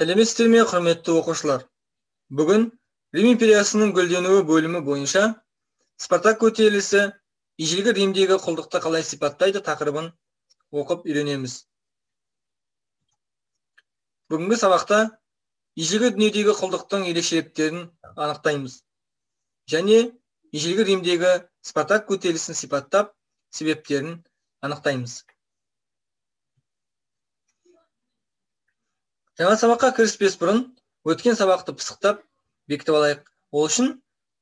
Сәлеметсіздер ме, құрметті оқушылар? Бүгін Рим империясының гүлденуі бөлімі бойынша Спартак көтерілісі ежелгі Римдегі құлдықты қалай сипаттайды тақырыбын оқып үйренеміз. Бүгінгі сабақта ежелгі дүниедегі құлдықтың ерекшеліктерін анықтаймыз. Және ежелгі Римдегі Спартак көтерілісін сипаттап, себептерін анықтаймыз. Жаңа сабаққа кіріспес бұрын өткен сабақты пысықтап бекітіп алайық. Ол үшін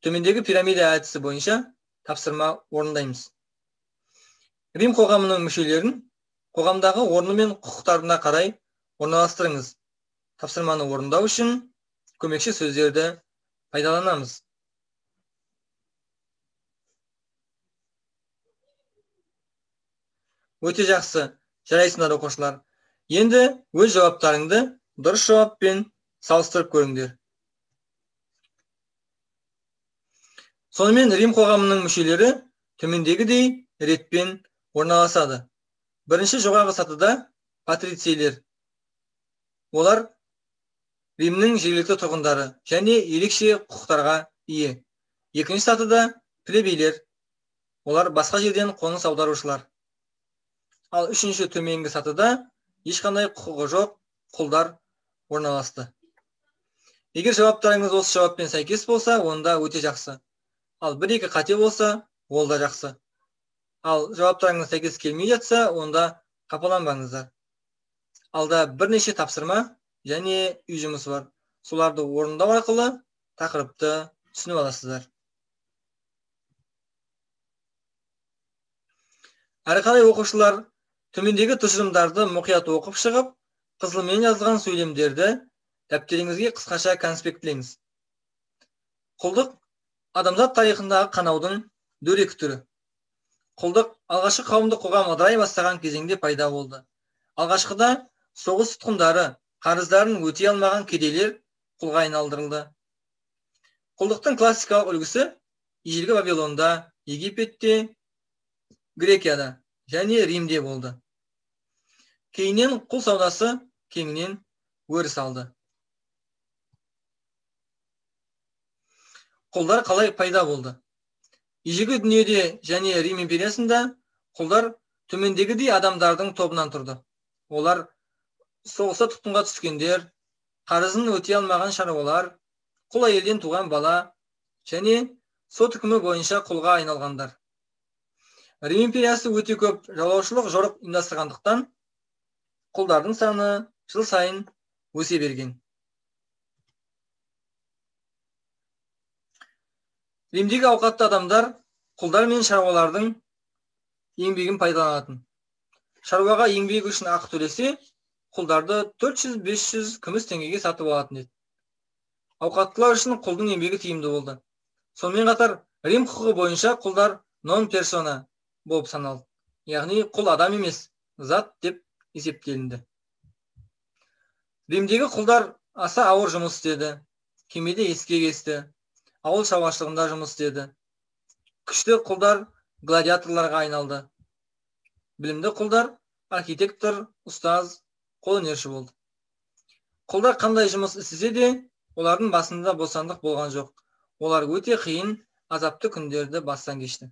төмендегі пирамида әдісі бойынша тапсырма орындаймыз. Рим қоғамының мүшелерін қоғамдағы орны мен құқықтарына қарай орналастырыңыз. Тапсырманы орындау үшін көмекші сөздерді пайдаланамыз. Өте жақсы, жарайсыңдар оқушылар. Енді өз жауаптарыңды дұрыс жауаппен салыстырып көріңдер. Сонымен Рим қоғамының мүшелері төмендегідей ретпен орналасады. Бірінші жоғарғы сатыда патрицийлер. Олар Римнің жергілікті тұрғындары және ерекше құқықтарға ие. Екінші сатыда плебейлер. Олар басқа жерден қоныс аударушылар. Ал үшінші төменгі сатыда ешқандай құқығы жоқ құлдар орналасты. Егер жауаптарыңыз осы жауаппен сәйкес болса, онда өте жақсы. Ал 1-2 қате болса, ол да жақсы. Ал жауаптарыңыз сәйкес келмей жатса, онда қапаланбаңыздар. Алда бірнеше тапсырма және үй жұмысы бар. Соларды орындау арқылы тақырыпты түсініп аласыздар. Әрі қарай оқушылар төмендегі тұжырымдарды мұқият оқып шығып, қызылмен жазылған сөйлемдерді дәптеріңізге қысқаша конспектлеңіз. Құлдық адамзат тарихындағы қанаудың дөрекі түрі. Құлдық алғашқы қауымдық қоғам ыдырай бастаған кезеңде пайда болды. Алғашқыда соғыс тұтқындары, қарыздарын өтей алмаған кедейлер құлға айналдырылды. Құлдықтың классикалық үлгісі ежелгі Вавилонда, Египетте, Грекияда және Римде болды. Кейіннен құл саудасы кеңінен өріс алды. Құлдар қалай пайда болды? Ежелгі дүниеде және Рим империясында құлдар төмендегідей адамдардың тобынан тұрды. Олар соғыста тұтқынға түскендер, қарызын өтей алмаған шаруалар, құл әйелден туған бала және сот үкімі бойынша құлға айналғандар. Рим империясы өте көп жаулаушылық жорық ұйымдастырғандықтан құлдардың саны жыл сайын өсе берген. Римдегі ауқатты адамдар құлдар мен шаруалардың еңбегін пайдаланатын. Шаруаға еңбегі үшін ақы төлесе, құлдарды 400-500 күміс теңгеге сатып алатын еді. Ауқаттылар үшін құлдың еңбегі тиімді болды. Сонымен қатар Рим құқығы бойынша құлдар нон персона болып саналды. Яғни құл адам емес, зат деп есептелінді. Римдегі құлдар аса ауыр жұмыс істеді. Кемеде ескек есті, ауыл шаруашылығында жұмыс істеді. Күшті құлдар гладиаторларға айналды. Білімді құлдар архитектор, ұстаз, қолөнерші болды. Құлдар қандай жұмыс істесе де, олардың басында бостандық болған жоқ. Олар өте қиын, азапты күндерді бастан кешті.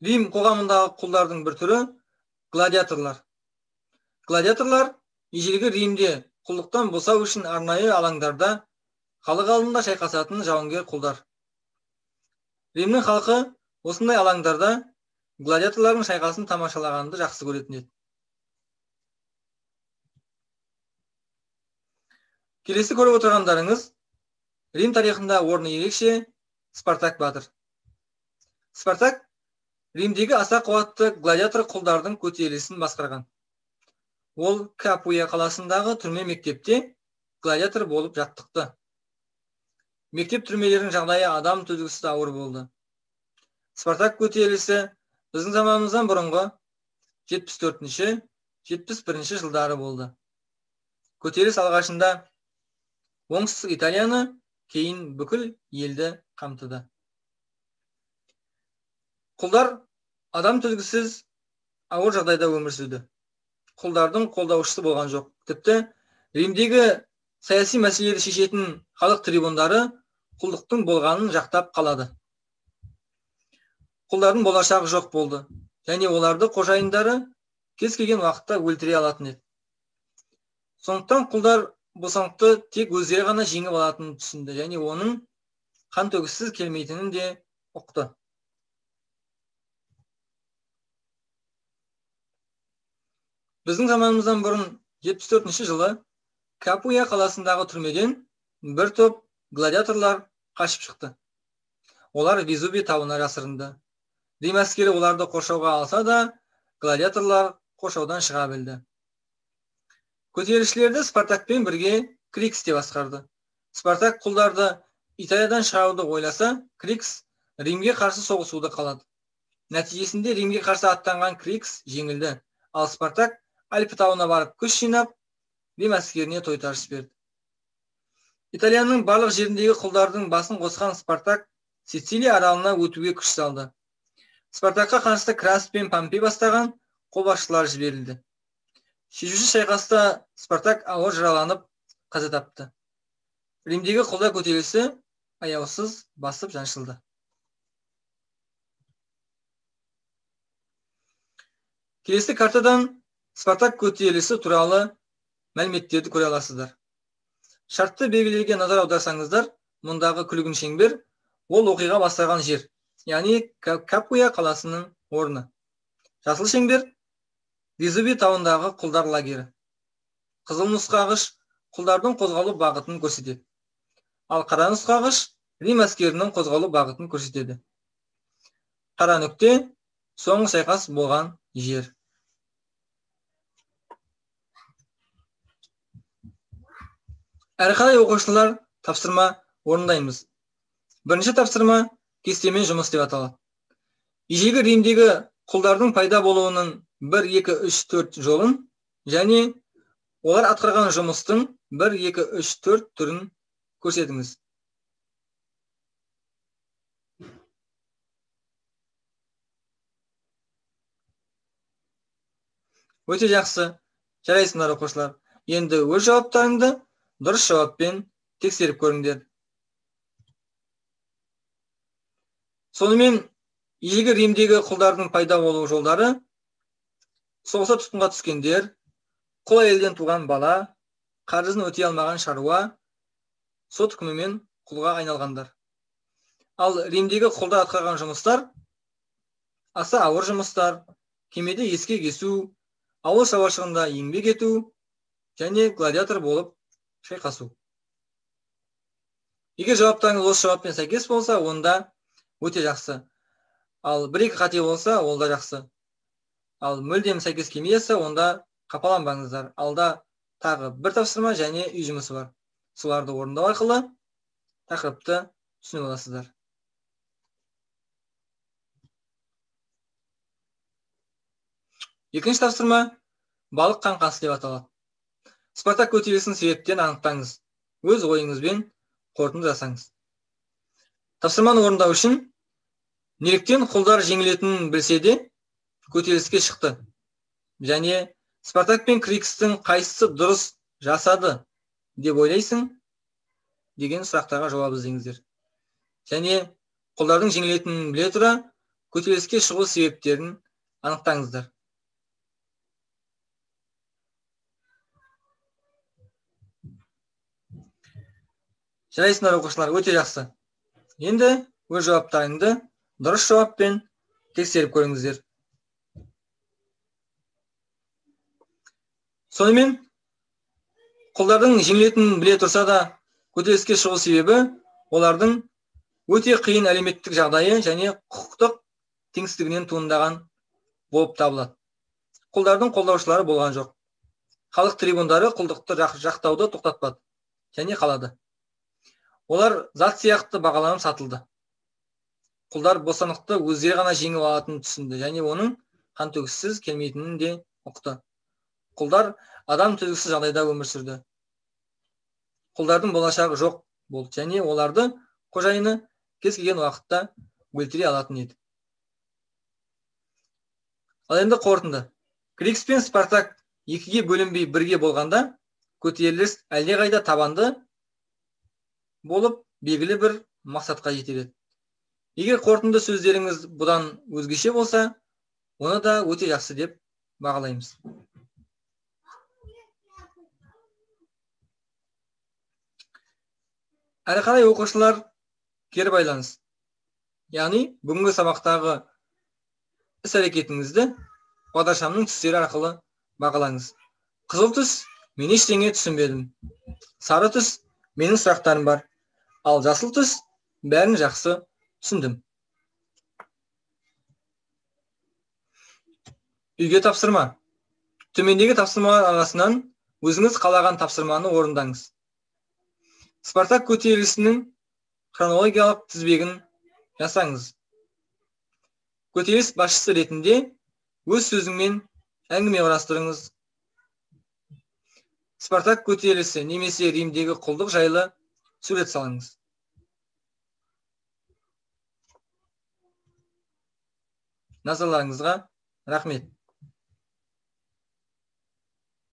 Рим қоғамындағы құлдардың бір түрі гладиаторлар. Гладиаторлар ежелгі Римде құлдықтан босау үшін арнайы алаңдарда халық алдында шайқасатын жауынгер құлдар. Римнің халқы осындай алаңдарда гладиаторлардың шайқасын тамашалағанды жақсы көретін еді. Келесі көріп отырғандарыңыз Рим тарихында орны ерекше Спартак батыр. Спартак Римдегі аса қуатты гладиатор құлдардың көтерілісін басқарған. Ол Капуя қаласындағы түрме мектепте гладиатор болып жаттықты. Мектеп түрмелерінің жағдайы адам төзгісіз ауыр болды. Спартак көтерілісі біздің заманымыздан бұрынғы 74-71 жылдары болды. Көтеріліс алғашында оңтүстік Италияны, кейін бүкіл елді қамтыды. Құлдар адам төзгісіз ауыр жағдайда өмір сүрді. құлдардың қолдаушысы болған жоқ. Тіпті Римдегі саяси мәселелерді шешетін халық трибундары құлдықтың болғанын жақтап қалады. Құлдардың болашағы жоқ болды, және оларды қожайындары кез келген уақытта өлтіре алатын еді. Сондықтан құлдар бостандықты тек өздері ғана жеңіп алатынын түсінді, және оның қан төгіссіз келмейтінін де ұқты. Біздің заманымыздан бұрын 74 жылы Капуя қаласындағы түрмеден бір топ гладиаторлар қашып шықты. Олар Везувий тауына жасырынды. Рим әскері оларды қоршауға алса да, гладиаторлар қоршаудан шыға білді. Көтерілісшілерді Спартакпен бірге Крикс те басқарды. Спартак құлдарды Италиядан шығаруды ойласа, Крикс Римге қарсы соғысуды қалады. Нәтижесінде Римге қарсы аттанған Крикс жеңілді, ал Спартак Альпі тауына барып күш жинап, Рим әскеріне тойтарыс берді. Италияның барлық жеріндегі құлдардың басын қосқан Спартак Сицилия аралына өтуге күш салды. Спартакқа қарсы Крас пен Помпей бастаған қолбасшылар жіберілді. Шешуші шайқаста Спартак ауыр жараланып қаза тапты. Римдегі құлдар көтерілісі аяусыз басып жаншылды. Келесі картадан Спартак көтерілісі туралы мәліметтерді көре аласыздар. Шартты белгілерге назар аударсаңыздар, мұндағы күлгін шеңбер ол оқиға басталған жер, яғни Капуя қаласының орны. Жасыл шеңбер Везувий тауындағы құлдар лагері. Қызыл нұсқағыш құлдардың қозғалу бағытын көрсетеді. Ал қара нұсқағыш Рим әскерінің қозғалу бағытын көрсетеді. Қара нүкте соңғы шайқас болған жер. Әрі қарай оқушылар тапсырма орындаймыз. Бірінші тапсырма кестемен жұмыс деп аталады. Ежелгі Римдегі құлдардың пайда болуының 1, 2, 3, 4 жолын және олар атқарған жұмыстың 1, 2, 3, 4 түрін көрсетіңіз. Өте жақсы. Жарайсыңдар оқушылар. Енді өз жауаптарыңды дұрыс жауаппен тексеріп көріңдер. Сонымен, ежелгі Римдегі құлдардың пайда болу жолдары: соғыста тұтқынға түскендер, құл әйелден туған бала, қарызын өтей алмаған шаруа, сот үкімімен құлға айналғандар. Ал Римдегі құлдар атқарған жұмыстар аса ауыр жұмыстар, кемеде ескек кесу, ауыл шаруашылығында еңбек ету және гладиатор болып шайқасу. Егер жауаптарыңыз осы жауаппен сәйкес болса, онда өте жақсы. Ал 1-2 қате болса, ол да жақсы. Ал мүлдем сәйкес келмесе, онда қапаланбаңыздар. Алда тағы бір тапсырма және үй жұмысы бар. Соларды орындау арқылы тақырыпты түсініп аласыздар. Екінші тапсырма балық қаңқасы деп аталады. Спартак көтерілісінің себептерін анықтаңыз. Өз ойыңызбен қорытынды жасаңыз. Тапсырманы орындау үшін неліктен құлдар жеңілетінін білсе де көтеріліске шықты және Спартак пен Крикстің қайсысы дұрыс жасады деп ойлайсың деген сұрақтарға жауап іздеңіздер. Және құлдардың жеңілетінін біле тұра көтеріліске шығу себептерін анықтаңыздар. Жарайсыңдар оқушылар, өте жақсы. Енді өз жауаптарыңды дұрыс жауаппен тексеріп көріңіздер. Сонымен, құлдардың жеңілетінін біле тұрса да көтеріліске шығу себебі олардың өте қиын әлеуметтік жағдайы және құқықтық теңсіздігінен туындаған болып табылады. Құлдардың қолдаушылары болған жоқ. Халық трибундары құлдықты жақтауды тоқтатпады және қалады. Олар зат сияқты бағаланып сатылды. Құлдар бостандықты өздері ғана жеңіп алатынын түсінді және оның қан төгіссіз келмейтінін де ұқты. Құлдар адам төзгісіз жағдайда өмір сүрді. Құлдардың болашағы жоқ болды және оларды қожайыны кез келген уақытта өлтіре алатын еді. Ал енді қорытынды. Крикс пен Спартак екіге бөлінбей бірге болғанда көтеріліс әлдеқайда табанды болып белгілі бір мақсатқа жетеді. Егер қорытынды сөздеріңіз бұдан өзгеше болса, оны да өте жақсы деп бағалаймыз. Әрі қарай оқушылар кері байланыс. Яғни, бүгінгі сабақтағы іс-әрекетіңізді бағдаршамның түстері арқылы бағалаңыз. Қызыл түс, мен ештеңе түсінбедім. Сары түс, менің сұрақтарым бар. Ал жасыл түс, бәрін жақсы түсіндім. Үйге тапсырма. Төмендегі тапсырмалар арасынан өзіңіз қалаған тапсырманы орындаңыз. Спартак көтерілісінің хронологиялық тізбегін жасаңыз. Көтеріліс басшысы ретінде өз сөзіңмен әңгіме құрастырыңыз. Спартак көтерілісі немесе Римдегі құлдық жайлы сурет салыңыз. Назарларыңызға рахмет.